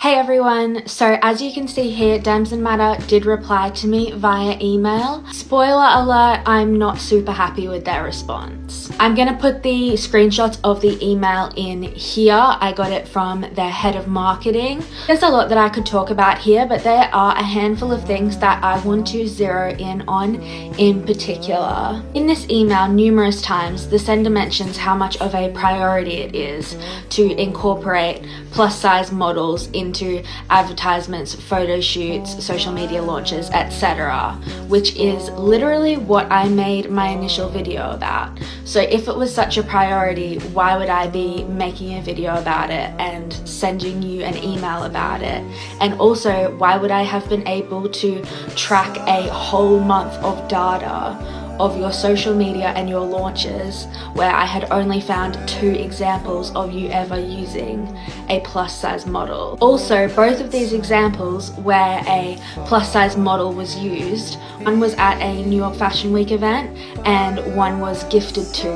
Hey everyone, so as you can see here, Damson Matter did reply to me via email. Spoiler alert, I'm not super happy with their response. I'm gonna put the screenshots of the email in here. I got it from their head of marketing. There's a lot that I could talk about here, but there are a handful of things that I want to zero in on in particular. In this email, numerous times, the sender mentions how much of a priority it is to incorporate plus size models into advertisements, photo shoots, social media launches, etc., which is literally what I made my initial video about. So if it was such a priority, why would I be making a video about it and sending you an email about it? And also, why would I have been able to track a whole month of data of your social media and your launches where I had only found 2 examples of you ever using a plus size model? Also, both of these examples where a plus size model was used, one was at a New York Fashion Week event and one was gifted to,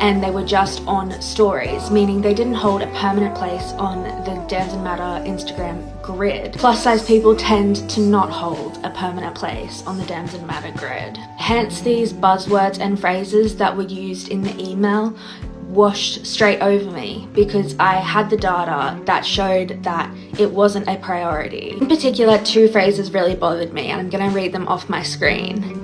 and they were just on stories, meaning they didn't hold a permanent place on the Damson Matter Instagram grid. Plus size people tend to not hold a permanent place on the Damson Matter grid. Hence, these buzzwords and phrases that were used in the email washed straight over me because I had the data that showed that it wasn't a priority. In particular, 2 phrases really bothered me, and I'm going to read them off my screen.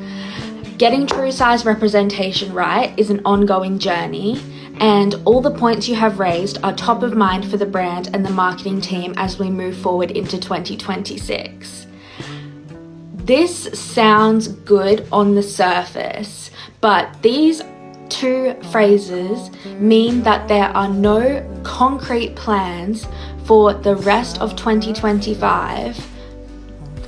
Getting true size representation right is an ongoing journey, and all the points you have raised are top of mind for the brand and the marketing team as we move forward into 2026. This sounds good on the surface, but these 2 phrases mean that there are no concrete plans for the rest of 2025,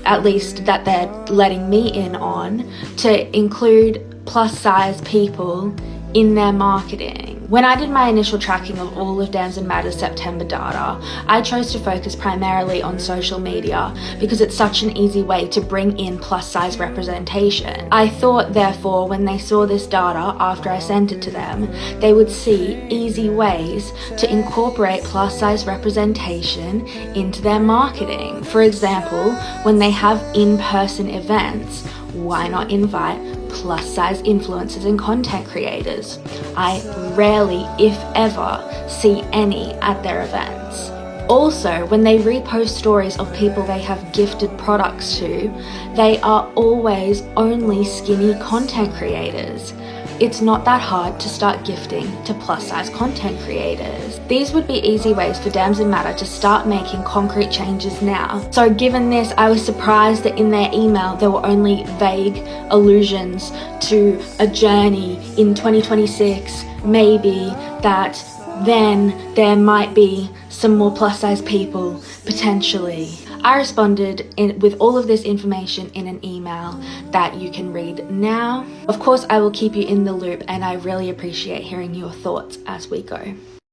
at least that they're letting me in on, to include plus size people in their marketing. When I did my initial tracking of all of Damson Matter's September data, I chose to focus primarily on social media because it's such an easy way to bring in plus size representation. I thought, therefore, when they saw this data after I sent it to them, they would see easy ways to incorporate plus size representation into their marketing. For example, when they have in-person events, why not invite plus size influencers and content creators? I rarely, if ever, see any at their events. Also, when they repost stories of people they have gifted products to, they are always only skinny content creators. It's not that hard to start gifting to plus size content creators. These would be easy ways for Damson Matter to start making concrete changes now. So given this, I was surprised that in their email there were only vague allusions to a journey in 2026, maybe that then there might be some more plus size people potentially. I responded with all of this information in an email that you can read now. Of course, I will keep you in the loop, and I really appreciate hearing your thoughts as we go.